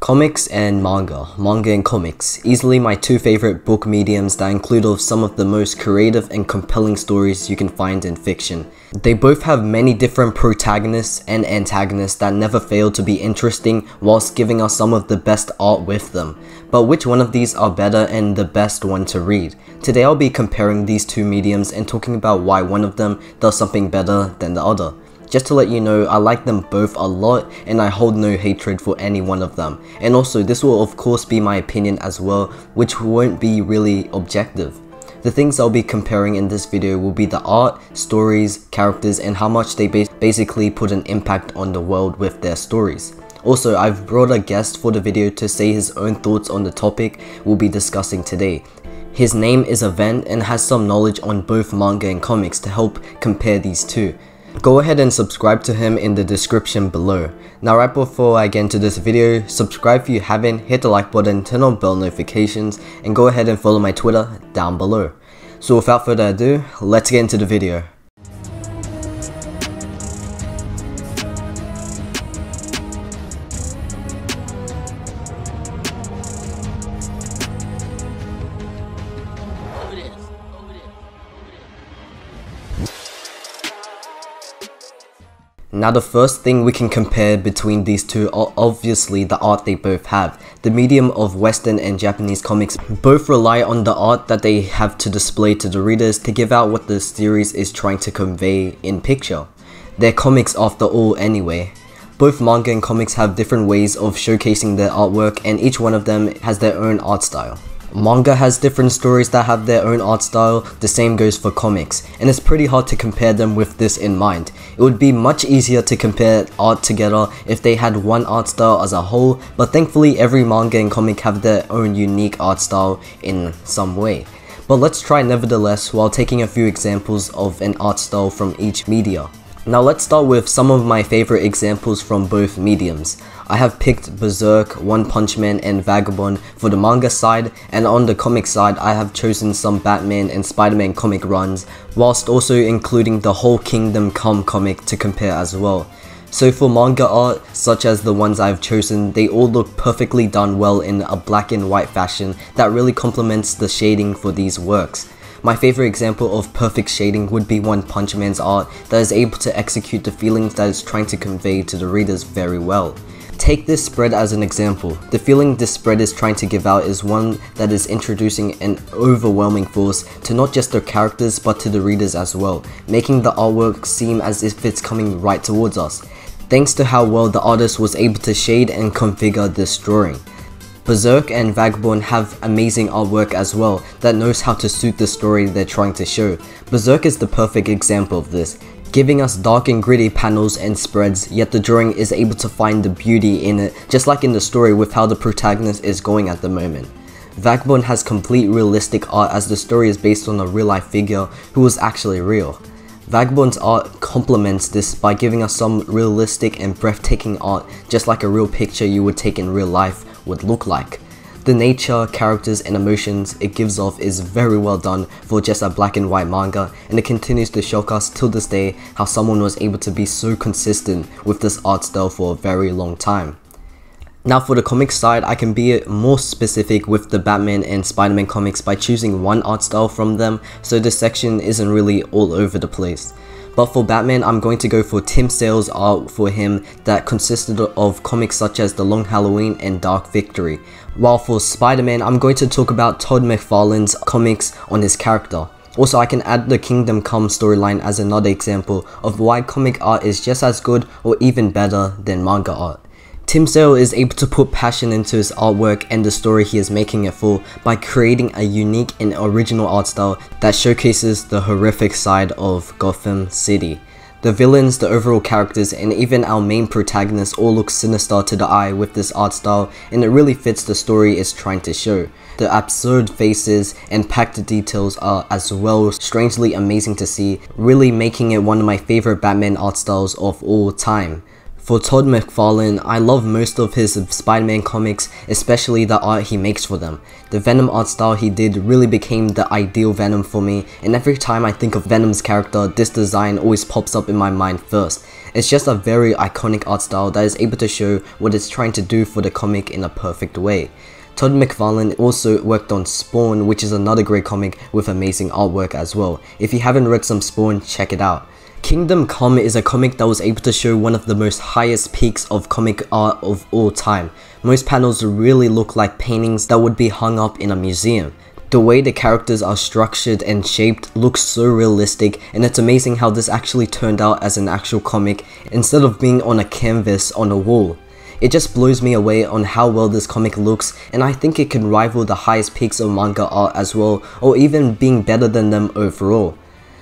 Comics and manga. Manga and comics. Easily my two favorite book mediums that include of some of the most creative and compelling stories you can find in fiction. They both have many different protagonists and antagonists that never fail to be interesting whilst giving us some of the best art with them. But which one of these are better and the best one to read? Today I'll be comparing these two mediums and talking about why one of them does something better than the other. Just to let you know, I like them both a lot and I hold no hatred for any one of them. And also, this will of course be my opinion as well, which won't be really objective. The things I'll be comparing in this video will be the art, stories, characters, and how much they basically put an impact on the world with their stories. Also, I've brought a guest for the video to say his own thoughts on the topic we'll be discussing today. His name is Avent and has some knowledge on both manga and comics to help compare these two. Go ahead and subscribe to him in the description below. Now right before I get into this video, subscribe if you haven't, hit the like button, turn on bell notifications, and go ahead and follow my Twitter down below. So without further ado, let's get into the video. Now the first thing we can compare between these two are obviously the art they both have. The medium of Western and Japanese comics both rely on the art that they have to display to the readers to give out what the series is trying to convey in picture. They're comics after all anyway. Both manga and comics have different ways of showcasing their artwork and each one of them has their own art style. Manga has different stories that have their own art style, the same goes for comics, and it's pretty hard to compare them with this in mind. It would be much easier to compare art together if they had one art style as a whole, but thankfully every manga and comic have their own unique art style in some way. But let's try nevertheless while taking a few examples of an art style from each media. Now let's start with some of my favorite examples from both mediums. I have picked Berserk, One Punch Man, and Vagabond for the manga side, and on the comic side I have chosen some Batman and Spider-Man comic runs, whilst also including the whole Kingdom Come comic to compare as well. So for manga art, such as the ones I've chosen, they all look perfectly done well in a black and white fashion that really complements the shading for these works. My favorite example of perfect shading would be One Punch Man's art that is able to execute the feelings that it's trying to convey to the readers very well. Take this spread as an example. The feeling this spread is trying to give out is one that is introducing an overwhelming force to not just the characters but to the readers as well, making the artwork seem as if it's coming right towards us, thanks to how well the artist was able to shade and configure this drawing. Berserk and Vagabond have amazing artwork as well that knows how to suit the story they're trying to show. Berserk is the perfect example of this, giving us dark and gritty panels and spreads, yet the drawing is able to find the beauty in it, just like in the story with how the protagonist is going at the moment. Vagabond has complete realistic art as the story is based on a real life figure who was actually real. Vagabond's art complements this by giving us some realistic and breathtaking art, just like a real picture you would take in real life would look like. The nature, characters, and emotions it gives off is very well done for just a black and white manga, and it continues to shock us till this day how someone was able to be so consistent with this art style for a very long time. Now for the comic side, I can be more specific with the Batman and Spider-Man comics by choosing one art style from them, so this section isn't really all over the place. But for Batman, I'm going to go for Tim Sale's art for him that consisted of comics such as The Long Halloween and Dark Victory. While for Spider-Man, I'm going to talk about Todd McFarlane's comics on his character. Also, I can add the Kingdom Come storyline as another example of why comic art is just as good or even better than manga art. Tim Sale is able to put passion into his artwork and the story he is making it for by creating a unique and original art style that showcases the horrific side of Gotham City. The villains, the overall characters, and even our main protagonist all look sinister to the eye with this art style, and it really fits the story it's trying to show. The absurd faces and packed details are as well strangely amazing to see, really making it one of my favorite Batman art styles of all time. For Todd McFarlane, I love most of his Spider-Man comics, especially the art he makes for them. The Venom art style he did really became the ideal Venom for me, and every time I think of Venom's character, this design always pops up in my mind first. It's just a very iconic art style that is able to show what it's trying to do for the comic in a perfect way. Todd McFarlane also worked on Spawn, which is another great comic with amazing artwork as well. If you haven't read some Spawn, check it out. Kingdom Come is a comic that was able to show one of the most highest peaks of comic art of all time. Most panels really look like paintings that would be hung up in a museum. The way the characters are structured and shaped looks so realistic, and it's amazing how this actually turned out as an actual comic instead of being on a canvas on a wall. It just blows me away on how well this comic looks, and I think it can rival the highest peaks of manga art as well, or even being better than them overall.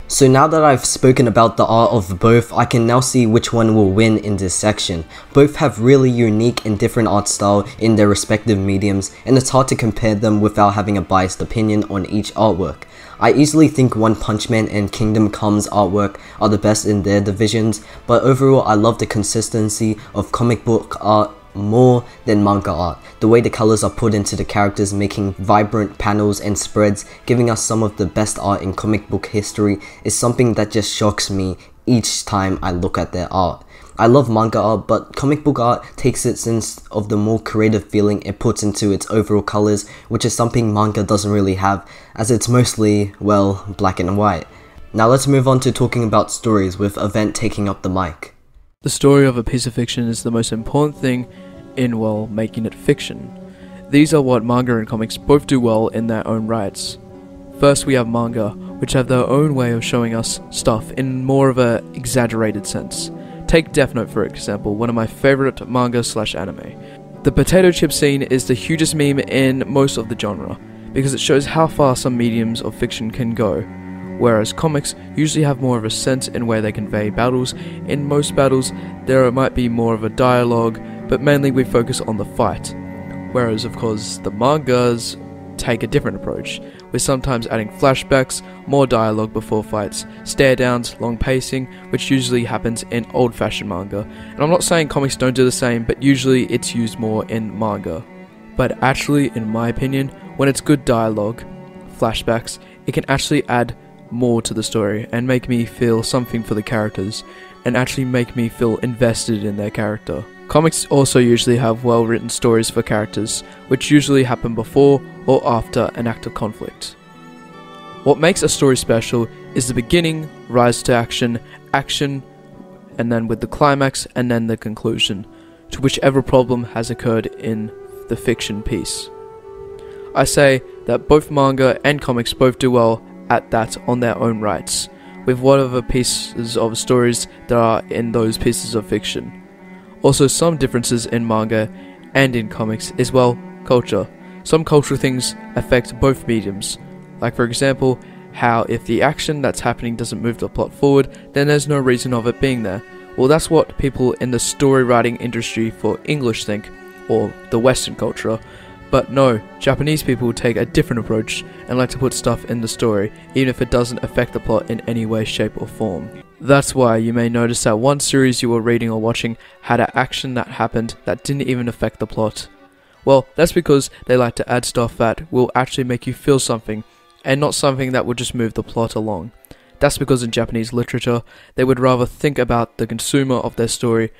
So now that I've spoken about the art of both, I can now see which one will win in this section. Both have really unique and different art style in their respective mediums, and it's hard to compare them without having a biased opinion on each artwork. I easily think One Punch Man and Kingdom Come's artwork are the best in their divisions, but overall I love the consistency of comic book art more than manga art. The way the colors are put into the characters, making vibrant panels and spreads, giving us some of the best art in comic book history, is something that just shocks me each time I look at their art. I love manga art, but comic book art takes its sense of the more creative feeling it puts into its overall colors, which is something manga doesn't really have, as it's mostly, well, black and white. Now let's move on to talking about stories, with Avent taking up the mic. The story of a piece of fiction is the most important thing in, well, making it fiction. These are what manga and comics both do well in their own rights. First we have manga, which have their own way of showing us stuff in more of a exaggerated sense. Take Death Note for example, one of my favorite manga/anime. The potato chip scene is the hugest meme in most of the genre, because it shows how far some mediums of fiction can go. Whereas comics usually have more of a sense in where they convey battles. In most battles, there might be more of a dialogue, but mainly we focus on the fight. Whereas, of course, the mangas take a different approach, with sometimes adding flashbacks, more dialogue before fights, stare-downs, long pacing, which usually happens in old-fashioned manga. And I'm not saying comics don't do the same, but usually it's used more in manga. But actually, in my opinion, when it's good dialogue, flashbacks, it can actually add more to the story and make me feel something for the characters and actually make me feel invested in their character. Comics also usually have well written stories for characters, which usually happen before or after an act of conflict. What makes a story special is the beginning, rise to action, and then with the climax and then the conclusion to whichever problem has occurred in the fiction piece. I say that both manga and comics both do well at that on their own rights, with whatever pieces of stories there are in those pieces of fiction. Also, some differences in manga and in comics is, well, culture. Some cultural things affect both mediums, like for example, how if the action that's happening doesn't move the plot forward, then there's no reason of it being there. Well, that's what people in the story writing industry for English think, or the Western culture. But no, Japanese people take a different approach and like to put stuff in the story, even if it doesn't affect the plot in any way, shape or form. That's why you may notice that one series you were reading or watching had an action that happened that didn't even affect the plot. Well, that's because they like to add stuff that will actually make you feel something, and not something that will just move the plot along. That's because in Japanese literature, they would rather think about the consumer of their story,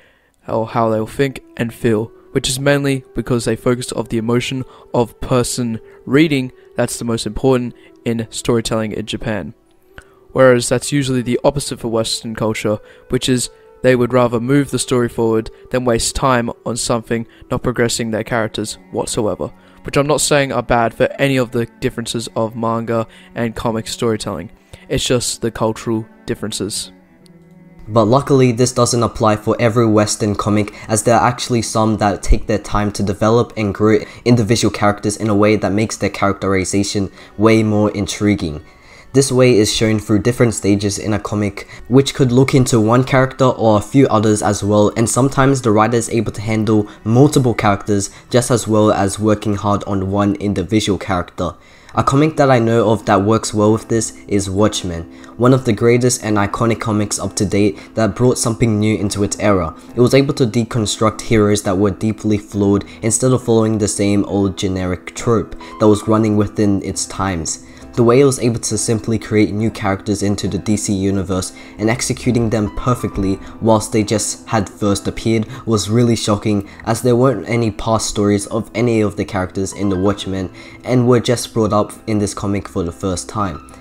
or how they'll think and feel, which is mainly because they focus on the emotion of person reading. That's the most important in storytelling in Japan. Whereas that's usually the opposite for Western culture, which is they would rather move the story forward than waste time on something not progressing their characters whatsoever, which I'm not saying are bad for any of the differences of manga and comic storytelling. It's just the cultural differences. But luckily this doesn't apply for every Western comic, as there are actually some that take their time to develop and grow individual characters in a way that makes their characterization way more intriguing. This way is shown through different stages in a comic, which could look into one character or a few others as well, and sometimes the writer is able to handle multiple characters just as well as working hard on one individual character. A comic that I know of that works well with this is Watchmen, one of the greatest and iconic comics up to date that brought something new into its era. It was able to deconstruct heroes that were deeply flawed instead of following the same old generic trope that was running within its times. The way it was able to simply create new characters into the DC universe and executing them perfectly whilst they just had first appeared was really shocking, as there weren't any past stories of any of the characters in the Watchmen and were just brought up in this comic for the first time.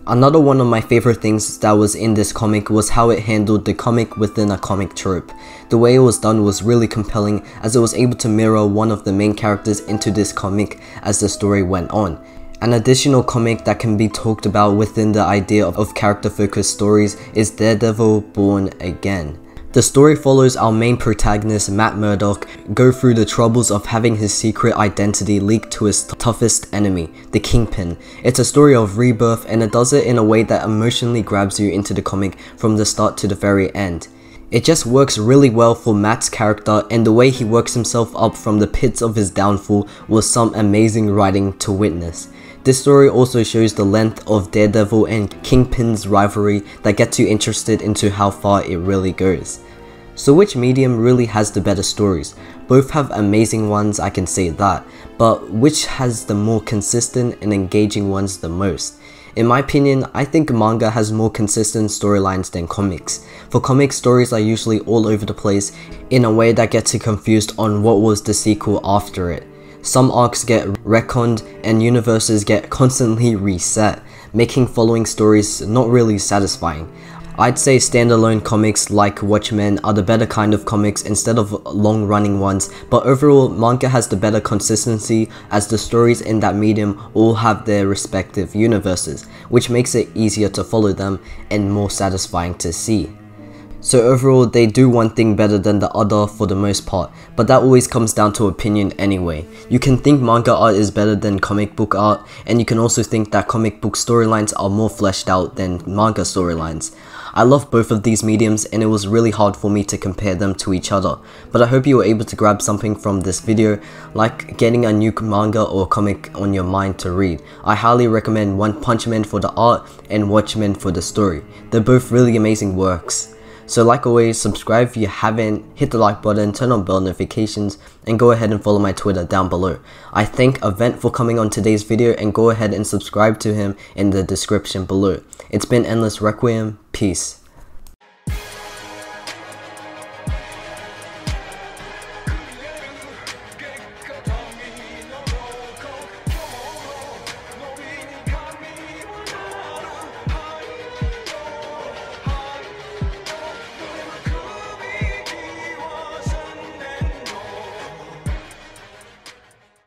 Another one of my favorite things that was in this comic was how it handled the comic within a comic trope. The way it was done was really compelling, as it was able to mirror one of the main characters into this comic as the story went on. An additional comic that can be talked about within the idea of character-focused stories is Daredevil Born Again. The story follows our main protagonist, Matt Murdock, go through the troubles of having his secret identity leaked to his toughest enemy, the Kingpin. It's a story of rebirth, and it does it in a way that emotionally grabs you into the comic from the start to the very end. It just works really well for Matt's character, and the way he works himself up from the pits of his downfall was some amazing writing to witness. This story also shows the length of Daredevil and Kingpin's rivalry that gets you interested into how far it really goes. So which medium really has the better stories? Both have amazing ones, I can say that, but which has the more consistent and engaging ones the most? In my opinion, I think manga has more consistent storylines than comics. For comics, stories are usually all over the place in a way that gets you confused on what was the sequel after it. Some arcs get retconned and universes get constantly reset, making following stories not really satisfying. I'd say standalone comics like Watchmen are the better kind of comics instead of long-running ones, but overall manga has the better consistency, as the stories in that medium all have their respective universes, which makes it easier to follow them and more satisfying to see. So overall, they do one thing better than the other for the most part, but that always comes down to opinion anyway. You can think manga art is better than comic book art, and you can also think that comic book storylines are more fleshed out than manga storylines. I love both of these mediums, and it was really hard for me to compare them to each other, but I hope you were able to grab something from this video, like getting a new manga or comic on your mind to read. I highly recommend One Punch Man for the art and Watchmen for the story. They're both really amazing works. So like always, subscribe if you haven't, hit the like button, turn on bell notifications, and go ahead and follow my Twitter down below. I thank Avent for coming on today's video, and go ahead and subscribe to him in the description below. It's been Endless Requiem, peace.